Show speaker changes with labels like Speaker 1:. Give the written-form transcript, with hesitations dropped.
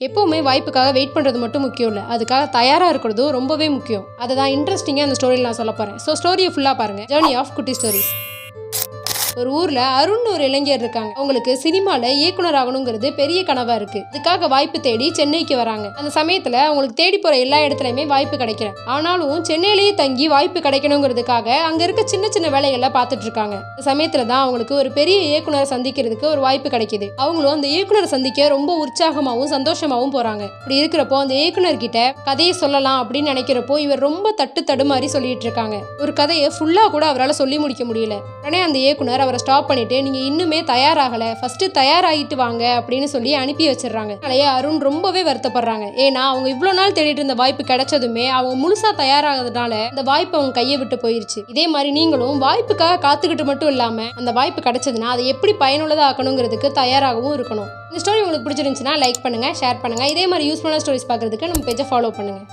Speaker 1: எப்போவுமே வாய்ப்புக்காக வெயிட் பண்ணுறது மட்டும் முக்கியம் இல்லை, அதுக்காக தயாராக இருக்கிறதும் ரொம்பவே முக்கியம். அதை தான் இன்ட்ரெஸ்டிங்காக அந்த ஸ்டோரியில் நான் சொல்ல போகிறேன். ஸோ ஸ்டோரியை ஃபுல்லாக பாருங்கள். ஜேர்னி ஆஃப் குட்டி ஸ்டோரிஸ். ஒரு ஊர்ல அருண் ஒரு இளைஞர் இருக்காங்க. அவங்களுக்கு சினிமால இயக்குனர் ஆகணுங்கிறது பெரிய கனவா இருக்கு. அதுக்காக வாய்ப்பு தேடி சென்னைக்கு வராங்க. அந்த சமயத்துல அவங்களுக்கு தேடி போற எல்லா இடத்துலயுமே வாய்ப்பு கிடைக்கல. ஆனாலும் சென்னையிலேயே தங்கி வாய்ப்பு கிடைக்கணுங்கிறதுக்காக அங்க இருக்க சின்ன சின்ன வேலைகளை பார்த்துட்டு இருக்காங்க. அந்த சமயத்துல தான் அவங்களுக்கு ஒரு பெரிய இயக்குனரை சந்திக்கிறதுக்கு ஒரு வாய்ப்பு கிடைக்குது. அவங்களும் அந்த இயக்குனரை சந்திக்க ரொம்ப உற்சாகமாவும் சந்தோஷமாவும் போறாங்க. இப்படி இருக்கிறப்போ அந்த இயக்குனர் கிட்ட கதையை சொல்லலாம் அப்படின்னு நினைக்கிறப்போ இவர் ரொம்ப தடுமாறி சொல்லிட்டு இருக்காங்க. ஒரு கதையை ஃபுல்லா கூட அவரால் சொல்லி முடிக்க முடியல. உடனே அந்த இயக்குனர் அவரை ஸ்டாப் பண்ணிட்டு, நீங்க இன்னுமே தயாராகல, ஃபர்ஸ்ட் தயாராகிட்டு வாங்க அப்படின்னு சொல்லி அனுப்பி வச்சிடறாங்க. அதனாலேயே அருண் ரொம்பவே வருத்தப்படுறாங்க. ஏன்னா அவங்க இவ்வளவு நாள் தேடிட்டு இருந்த வாய்ப்பு கிடைச்சதுமே அவங்க முழுசா தயாராகிறதுனால அந்த வாய்ப்பு அவங்க கையை விட்டு போயிருச்சு. இதே மாதிரி நீங்களும் வாய்ப்புக்காக காத்துக்கிட்டு மட்டும் இல்லாம அந்த வாய்ப்பு கிடைச்சதுன்னா அதை எப்படி பயனுள்ளதா ஆக்கணுங்கிறதுக்கு தயாராகவும் இருக்கணும். இந்த ஸ்டோரி உங்களுக்கு பிடிச்சிருந்துச்சுன்னா லைக் பண்ணுங்க, ஷேர் பண்ணுங்க. இதே மாதிரி யூஸ்ஃபுல்லான ஸ்டோரிஸ் பார்க்கறதுக்கு நம்ம பேஜை ஃபாலோ பண்ணுங்க.